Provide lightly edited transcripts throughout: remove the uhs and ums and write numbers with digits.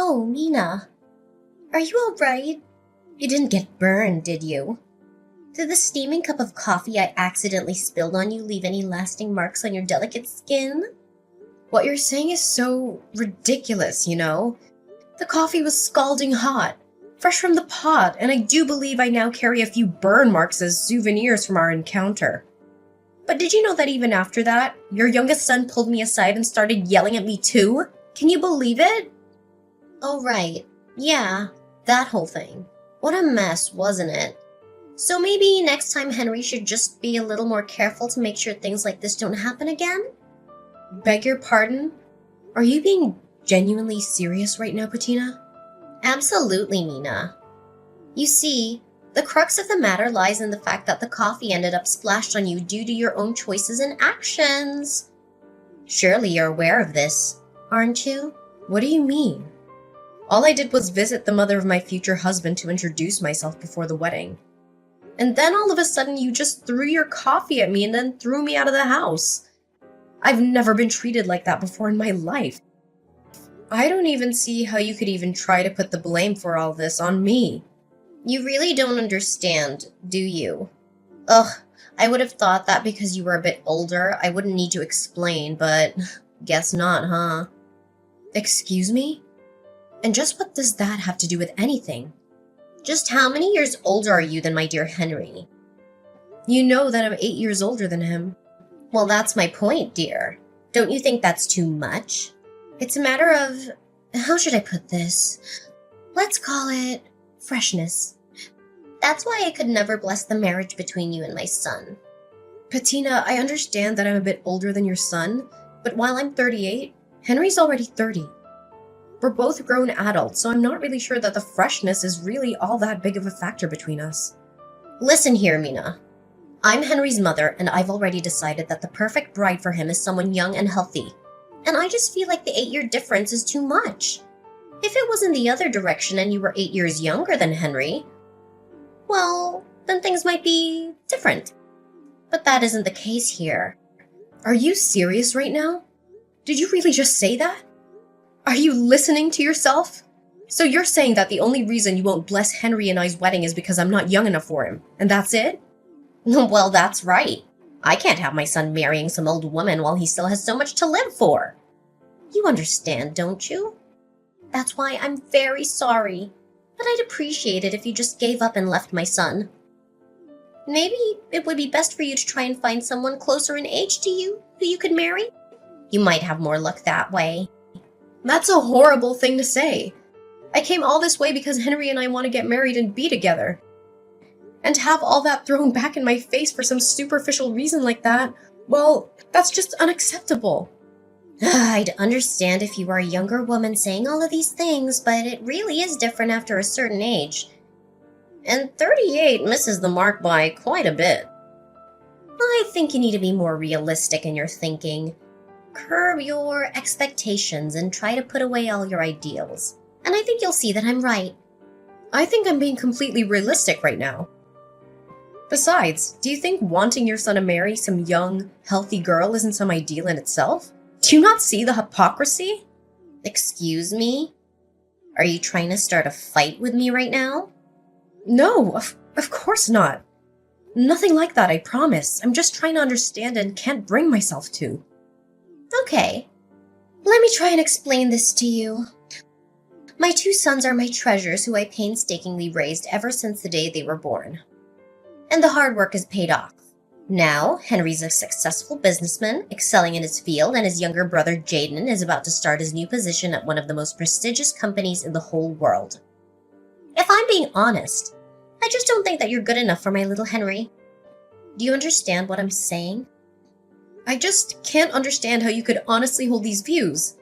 Oh, Mina, are you alright? You didn't get burned, did you? Did the steaming cup of coffee I accidentally spilled on you leave any lasting marks on your delicate skin? What you're saying is so ridiculous, you know? The coffee was scalding hot, fresh from the pot, and I do believe I now carry a few burn marks as souvenirs from our encounter. But did you know that even after that, your youngest son pulled me aside and started yelling at me too? Can you believe it? Oh, right. Yeah, that whole thing. What a mess, wasn't it? So maybe next time Henry should just be a little more careful to make sure things like this don't happen again? Beg your pardon? Are you being genuinely serious right now, Patina? Absolutely, Mina. You see, the crux of the matter lies in the fact that the coffee ended up splashed on you due to your own choices and actions. Surely you're aware of this, aren't you? What do you mean? All I did was visit the mother of my future husband to introduce myself before the wedding. And then all of a sudden you just threw your coffee at me and then threw me out of the house. I've never been treated like that before in my life. I don't even see how you could even try to put the blame for all this on me. You really don't understand, do you? Ugh, I would have thought that because you were a bit older, I wouldn't need to explain, but guess not, huh? Excuse me? And just what does that have to do with anything? Just how many years older are you than my dear Henry? You know that I'm 8 years older than him. Well, that's my point, dear. Don't you think that's too much? It's a matter of, how should I put this? Let's call it freshness. That's why I could never bless the marriage between you and my son. Patina, I understand that I'm a bit older than your son, but while I'm 38, Henry's already 30. We're both grown adults, so I'm not really sure that the freshness is really all that big of a factor between us. Listen here, Mina. I'm Henry's mother, and I've already decided that the perfect bride for him is someone young and healthy. And I just feel like the 8-year difference is too much. If it was in the other direction and you were 8 years younger than Henry, well, then things might be different. But that isn't the case here. Are you serious right now? Did you really just say that? Are you listening to yourself? So you're saying that the only reason you won't bless Henry and I's wedding is because I'm not young enough for him, and that's it? Well, that's right. I can't have my son marrying some old woman while he still has so much to live for. You understand, don't you? That's why I'm very sorry, but I'd appreciate it if you just gave up and left my son. Maybe it would be best for you to try and find someone closer in age to you who you could marry. You might have more luck that way. That's a horrible thing to say. I came all this way because Henry and I want to get married and be together. And to have all that thrown back in my face for some superficial reason like that, well, that's just unacceptable. I'd understand if you were a younger woman saying all of these things, but it really is different after a certain age. And 38 misses the mark by quite a bit. I think you need to be more realistic in your thinking. Curb your expectations and try to put away all your ideals. And I think you'll see that I'm right. I think I'm being completely realistic right now. Besides, do you think wanting your son to marry some young, healthy girl isn't some ideal in itself? Do you not see the hypocrisy? Excuse me? Are you trying to start a fight with me right now? No, of course not. Nothing like that, I promise. I'm just trying to understand and can't bring myself to. Okay. Let me try and explain this to you. My 2 sons are my treasures who I painstakingly raised ever since the day they were born. And the hard work has paid off. Now, Henry's a successful businessman, excelling in his field, and his younger brother Jaden is about to start his new position at one of the most prestigious companies in the whole world. If I'm being honest, I just don't think that you're good enough for my little Henry. Do you understand what I'm saying? I just can't understand how you could honestly hold these views.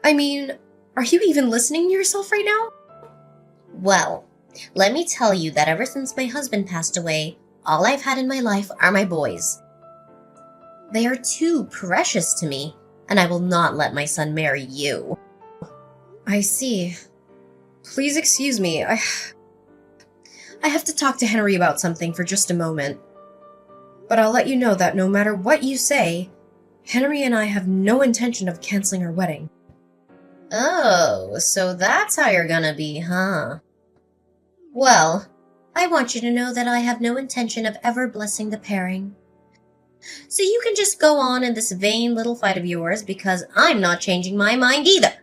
I mean, are you even listening to yourself right now? Well, let me tell you that ever since my husband passed away, all I've had in my life are my boys. They are too precious to me, and I will not let my son marry you. I see. Please excuse me, I have to talk to Henry about something for just a moment. But I'll let you know that no matter what you say, Henry and I have no intention of canceling our wedding. Oh, so that's how you're gonna be, huh? Well, I want you to know that I have no intention of ever blessing the pairing. So you can just go on in this vain little fight of yours because I'm not changing my mind either.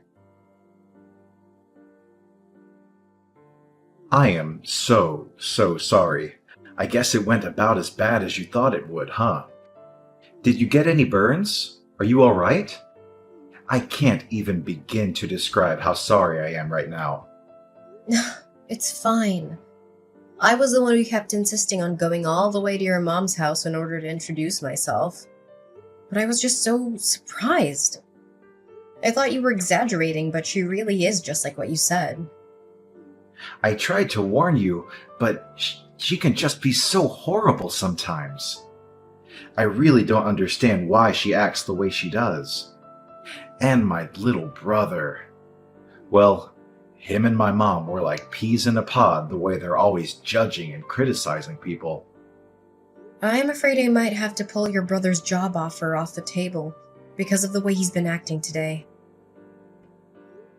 I am so sorry. I guess it went about as bad as you thought it would, huh? Did you get any burns? Are you alright? I can't even begin to describe how sorry I am right now. It's fine. I was the one who kept insisting on going all the way to your mom's house in order to introduce myself. But I was just so surprised. I thought you were exaggerating, but she really is just like what you said. I tried to warn you, but she can just be so horrible sometimes. I really don't understand why she acts the way she does. And my little brother. Well, him and my mom were like peas in a pod the way they're always judging and criticizing people. I'm afraid I might have to pull your brother's job offer off the table because of the way he's been acting today.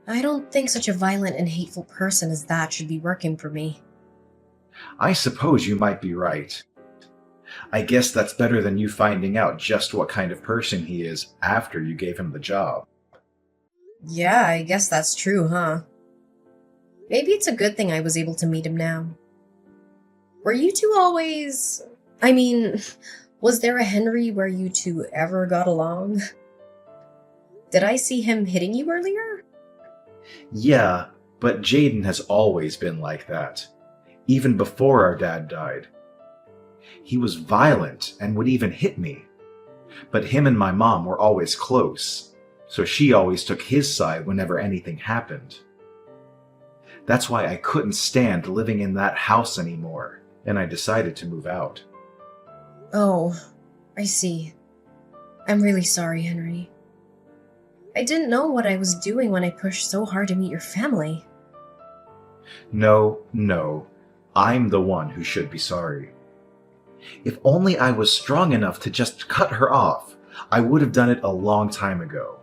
I don't think such a violent and hateful person as that should be working for me. I suppose you might be right. I guess that's better than you finding out just what kind of person he is after you gave him the job. Yeah, I guess that's true, huh? Maybe it's a good thing I was able to meet him now. Were you two always... was there a Henry where you two ever got along? Did I see him hitting you earlier? Yeah, but Jaden has always been like that, even before our dad died. He was violent and would even hit me. But him and my mom were always close, so she always took his side whenever anything happened. That's why I couldn't stand living in that house anymore, and I decided to move out. Oh, I see. I'm really sorry, Henry. I didn't know what I was doing when I pushed so hard to meet your family. No, I'm the one who should be sorry. If only I was strong enough to just cut her off, I would have done it a long time ago.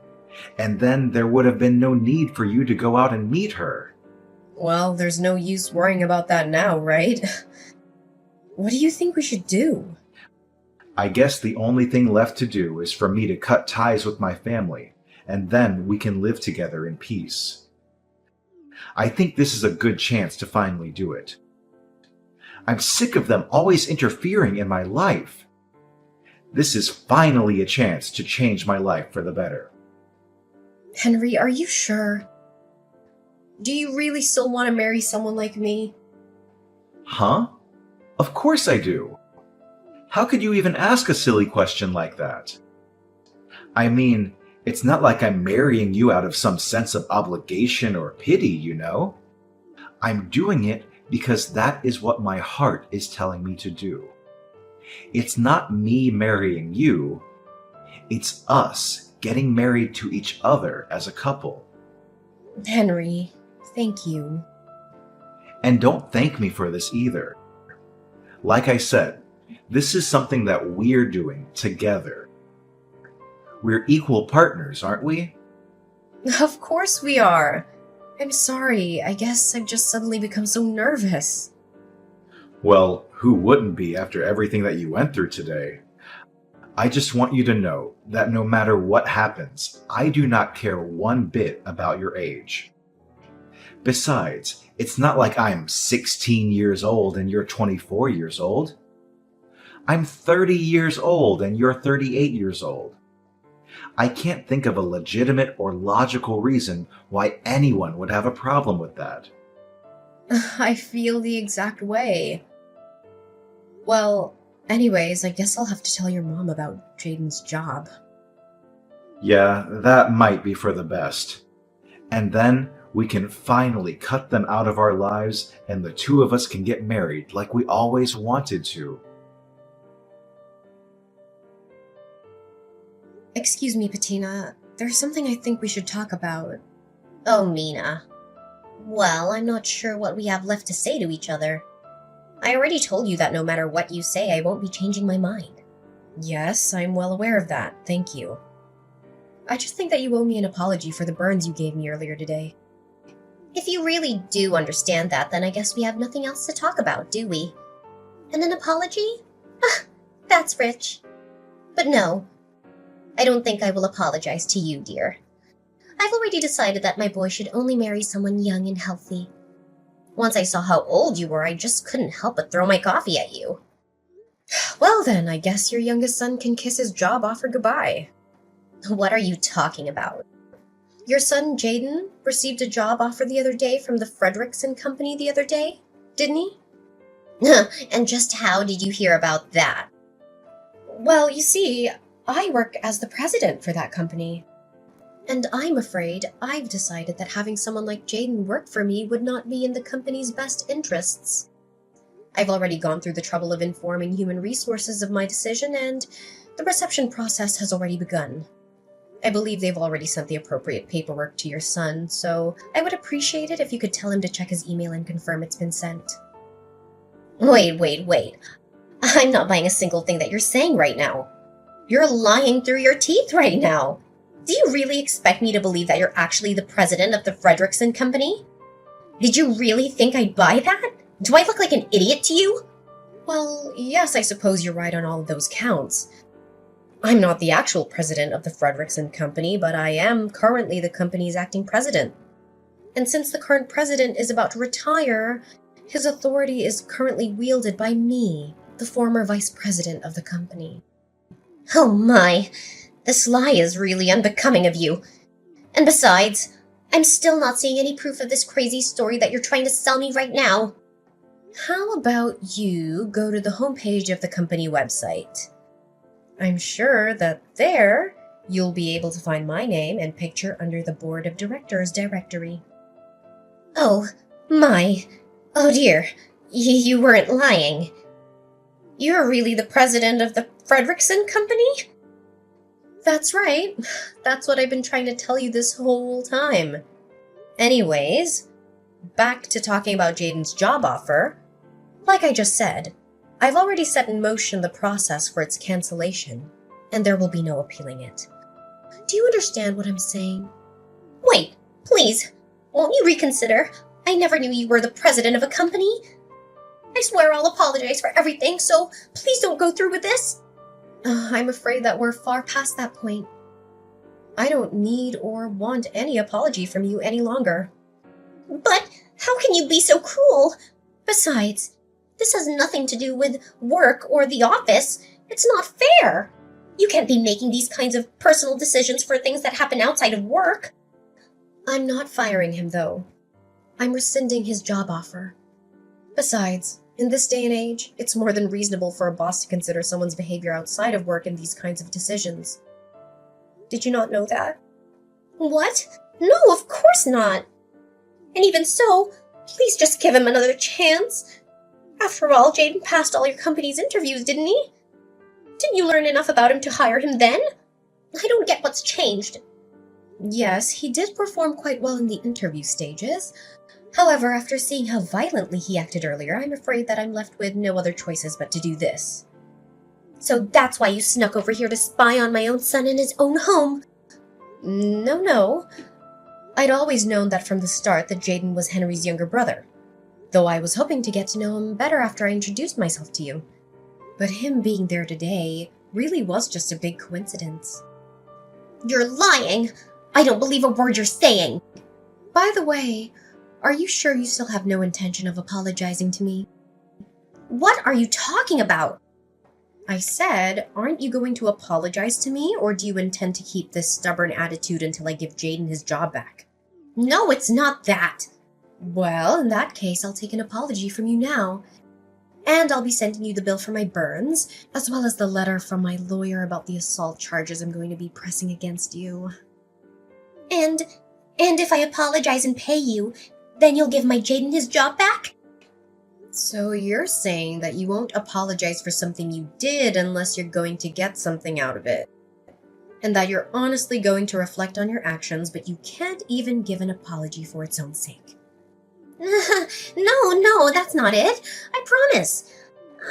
And then there would have been no need for you to go out and meet her. Well, there's no use worrying about that now, right? What do you think we should do? I guess the only thing left to do is for me to cut ties with my family, and then we can live together in peace. I think this is a good chance to finally do it. I'm sick of them always interfering in my life. This is finally a chance to change my life for the better. Henry, are you sure? Do you really still want to marry someone like me? Huh? Of course I do. How could you even ask a silly question like that? I mean, it's not like I'm marrying you out of some sense of obligation or pity, you know? I'm doing it because that is what my heart is telling me to do. It's not me marrying you. It's us getting married to each other as a couple. Henry, thank you. And don't thank me for this either. Like I said, this is something that we're doing together. We're equal partners, aren't we? Of course we are. I'm sorry. I guess I've just suddenly become so nervous. Well, who wouldn't be after everything that you went through today? I just want you to know that no matter what happens, I do not care one bit about your age. Besides, it's not like I'm 16 years old and you're 24 years old. I'm 30 years old and you're 38 years old. I can't think of a legitimate or logical reason why anyone would have a problem with that. I feel the exact way. Well, anyways, I guess I'll have to tell your mom about Jaden's job. Yeah, that might be for the best. And then we can finally cut them out of our lives and the two of us can get married like we always wanted to. Excuse me, Patina. There's something I think we should talk about. Oh, Mina. Well, I'm not sure what we have left to say to each other. I already told you that no matter what you say, I won't be changing my mind. Yes, I'm well aware of that. Thank you. I just think that you owe me an apology for the burns you gave me earlier today. If you really do understand that, then I guess we have nothing else to talk about, do we? And an apology? Ah, that's rich. But no, I don't think I will apologize to you, dear. I've already decided that my boy should only marry someone young and healthy. Once I saw how old you were, I just couldn't help but throw my coffee at you. Well then, I guess your youngest son can kiss his job offer goodbye. What are you talking about? Your son Jaden received a job offer the other day from the Frederickson Company the other day, didn't he? And just how did you hear about that? Well, you see, I work as the president for that company. And I'm afraid I've decided that having someone like Jaden work for me would not be in the company's best interests. I've already gone through the trouble of informing human resources of my decision, and the reception process has already begun. I believe they've already sent the appropriate paperwork to your son, so I would appreciate it if you could tell him to check his email and confirm it's been sent. Wait. I'm not buying a single thing that you're saying right now. You're lying through your teeth right now. Do you really expect me to believe that you're actually the president of the Frederickson Company? Did you really think I'd buy that? Do I look like an idiot to you? Well, yes, I suppose you're right on all of those counts. I'm not the actual president of the Frederickson Company, but I am currently the company's acting president. And since the current president is about to retire, his authority is currently wielded by me, the former vice president of the company. Oh my, this lie is really unbecoming of you. And besides, I'm still not seeing any proof of this crazy story that you're trying to sell me right now. How about you go to the homepage of the company website? I'm sure that there you'll be able to find my name and picture under the Board of Directors directory. Oh, my. Oh dear, you weren't lying. You're really the president of the Frederickson Company? That's right. That's what I've been trying to tell you this whole time. Anyways, back to talking about Jaden's job offer. Like I just said, I've already set in motion the process for its cancellation, and there will be no appealing it. Do you understand what I'm saying? Wait, please, won't you reconsider? I never knew you were the president of a company. I swear I'll apologize for everything, so please don't go through with this. I'm afraid that we're far past that point. I don't need or want any apology from you any longer. But how can you be so cruel? Besides, this has nothing to do with work or the office. It's not fair. You can't be making these kinds of personal decisions for things that happen outside of work. I'm not firing him, though. I'm rescinding his job offer. Besides, in this day and age, it's more than reasonable for a boss to consider someone's behavior outside of work in these kinds of decisions. Did you not know that? What? No, of course not. And even so, please just give him another chance. After all, Jaden passed all your company's interviews, didn't he? Didn't you learn enough about him to hire him then? I don't get what's changed. Yes, he did perform quite well in the interview stages. However, after seeing how violently he acted earlier, I'm afraid that I'm left with no other choices but to do this. So that's why you snuck over here to spy on my own son in his own home? No. I'd always known that from the start that Jaden was Henry's younger brother, though I was hoping to get to know him better after I introduced myself to you. But him being there today really was just a big coincidence. You're lying! I don't believe a word you're saying! By the way, are you sure you still have no intention of apologizing to me? What are you talking about? I said, aren't you going to apologize to me, or do you intend to keep this stubborn attitude until I give Jaden his job back? No, it's not that. Well, in that case, I'll take an apology from you now. And I'll be sending you the bill for my burns, as well as the letter from my lawyer about the assault charges I'm going to be pressing against you. And if I apologize and pay you, then you'll give my Jaden his job back? So you're saying that you won't apologize for something you did unless you're going to get something out of it. And that you're honestly going to reflect on your actions, but you can't even give an apology for its own sake. No, that's not it. I promise.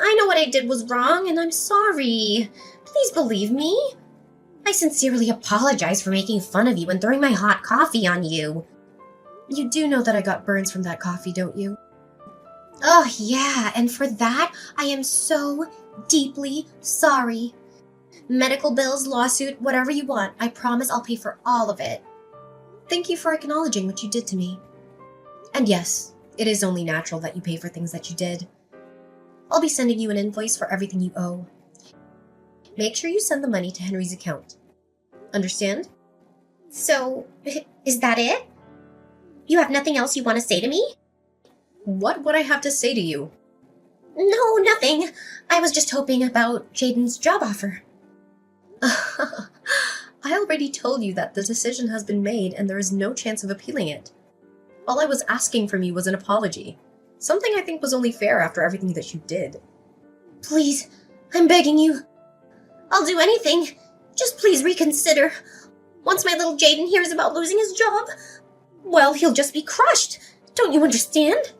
I know what I did was wrong, and I'm sorry. Please believe me. I sincerely apologize for making fun of you and throwing my hot coffee on you. You do know that I got burns from that coffee, don't you? Oh, yeah, and for that, I am so deeply sorry. Medical bills, lawsuit, whatever you want, I promise I'll pay for all of it. Thank you for acknowledging what you did to me. And yes, it is only natural that you pay for things that you did. I'll be sending you an invoice for everything you owe. Make sure you send the money to Henry's account. Understand? So, is that it? You have nothing else you want to say to me? What would I have to say to you? No, nothing. I was just hoping about Jaden's job offer. I already told you that the decision has been made and there is no chance of appealing it. All I was asking from you was an apology. Something I think was only fair after everything that you did. Please, I'm begging you. I'll do anything. Just please reconsider. Once my little Jaden hears about losing his job, well, he'll just be crushed. Don't you understand?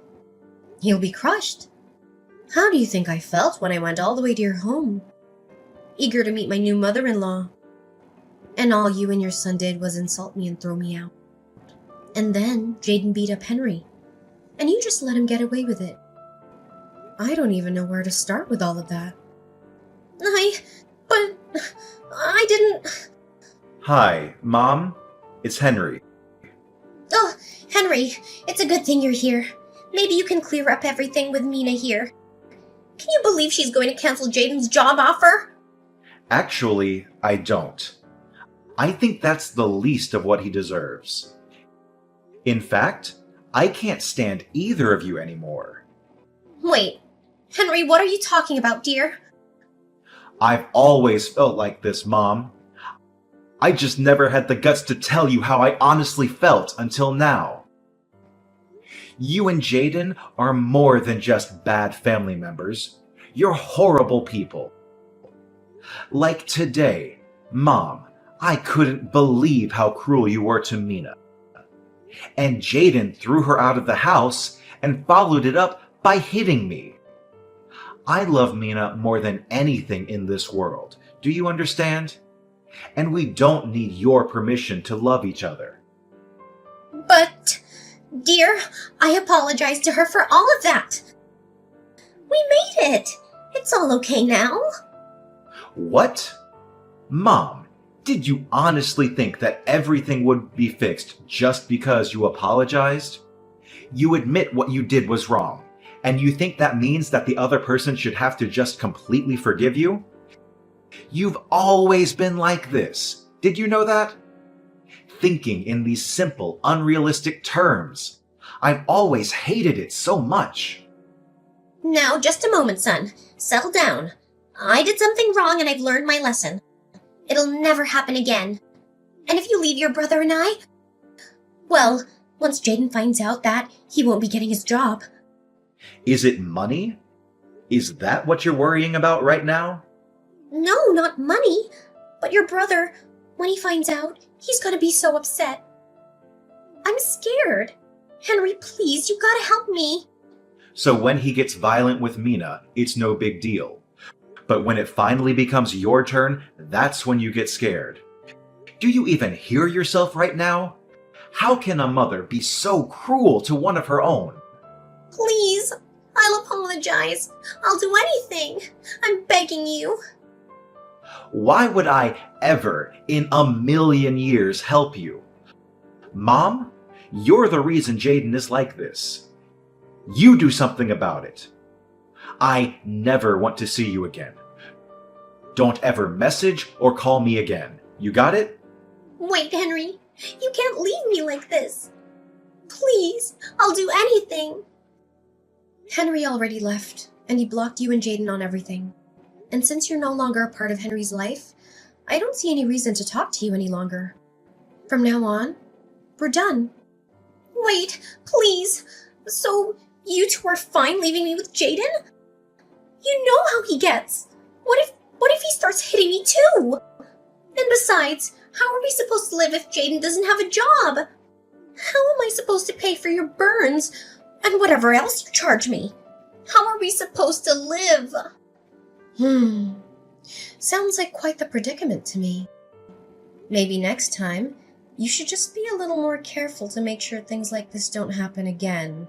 He'll be crushed. How do you think I felt when I went all the way to your home? Eager to meet my new mother-in-law. And all you and your son did was insult me and throw me out. And then Jaden beat up Henry. And you just let him get away with it. I don't even know where to start with all of that. But I didn't... Hi, Mom. It's Henry. Oh, Henry, it's a good thing you're here. Maybe you can clear up everything with Mina here. Can you believe she's going to cancel Jaden's job offer? Actually, I don't. I think that's the least of what he deserves. In fact, I can't stand either of you anymore. Wait, Henry, what are you talking about, dear? I've always felt like this, Mom. I just never had the guts to tell you how I honestly felt until now. You and Jaden are more than just bad family members. You're horrible people. Like today, Mom, I couldn't believe how cruel you were to Mina. And Jaden threw her out of the house and followed it up by hitting me. I love Mina more than anything in this world. Do you understand? And we don't need your permission to love each other. But, dear, I apologize to her for all of that. We made it. It's all okay now. What? Mom, did you honestly think that everything would be fixed just because you apologized? You admit what you did was wrong, and you think that means that the other person should have to just completely forgive you? You've always been like this. Did you know that? Thinking in these simple, unrealistic terms. I've always hated it so much. Now, just a moment, son. Settle down. I did something wrong and I've learned my lesson. It'll never happen again. And if you leave your brother and I, well, once Jaden finds out that, he won't be getting his job. Is it money? Is that what you're worrying about right now? No, not money. But your brother, when he finds out, he's gonna be so upset. I'm scared. Henry, please, you gotta help me. So when he gets violent with Mina, it's no big deal. But when it finally becomes your turn, that's when you get scared. Do you even hear yourself right now? How can a mother be so cruel to one of her own? Please, I'll apologize. I'll do anything. I'm begging you. Why would I ever in a million years help you? Mom, you're the reason Jaden is like this. You do something about it. I never want to see you again. Don't ever message or call me again. You got it? Wait, Henry. You can't leave me like this. Please, I'll do anything. Henry already left, and he blocked you and Jaden on everything. And since you're no longer a part of Henry's life, I don't see any reason to talk to you any longer. From now on, we're done. Wait, please. So, you two are fine leaving me with Jaden? You know how he gets. What if he starts hitting me too? And besides, how are we supposed to live if Jaden doesn't have a job? How am I supposed to pay for your burns and whatever else you charge me? How are we supposed to live? Sounds like quite the predicament to me. Maybe next time, you should just be a little more careful to make sure things like this don't happen again.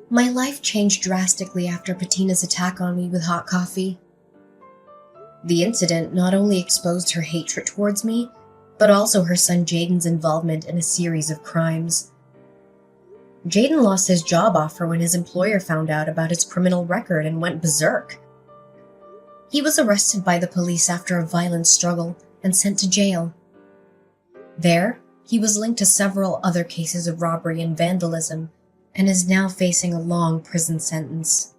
My life changed drastically after Patina's attack on me with hot coffee. The incident not only exposed her hatred towards me, but also her son Jaden's involvement in a series of crimes. Jaden lost his job offer when his employer found out about his criminal record and went berserk. He was arrested by the police after a violent struggle and sent to jail. There, he was linked to several other cases of robbery and vandalism, and is now facing a long prison sentence.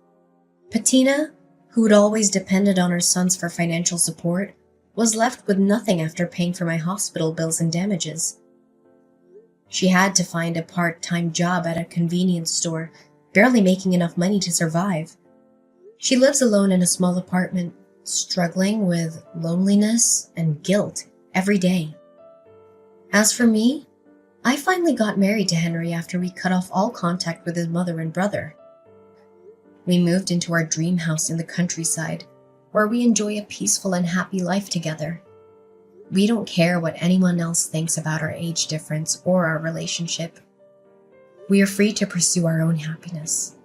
Patina, who had always depended on her sons for financial support, was left with nothing after paying for my hospital bills and damages. She had to find a part-time job at a convenience store, barely making enough money to survive. She lives alone in a small apartment, struggling with loneliness and guilt every day. As for me, I finally got married to Henry after we cut off all contact with his mother and brother. We moved into our dream house in the countryside, where we enjoy a peaceful and happy life together. We don't care what anyone else thinks about our age difference or our relationship. We are free to pursue our own happiness.